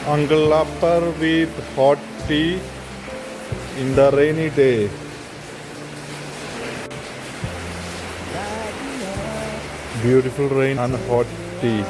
Uncle lapar with hot tea in the rainy day. Beautiful rain and hot tea.